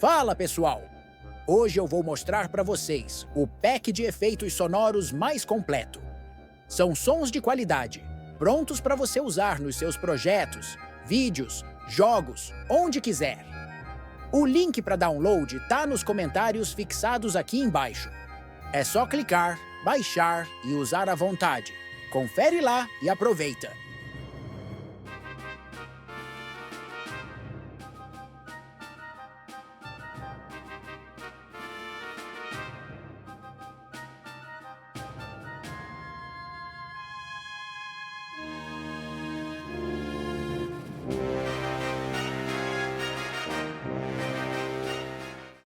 Fala, pessoal! Hoje eu vou mostrar para vocês o pack de efeitos sonoros mais completo. São sons de qualidade, prontos para você usar nos seus projetos, vídeos, jogos, onde quiser. O link para download tá nos comentários fixados aqui embaixo. É só clicar, baixar e usar à vontade. Confere lá e aproveita!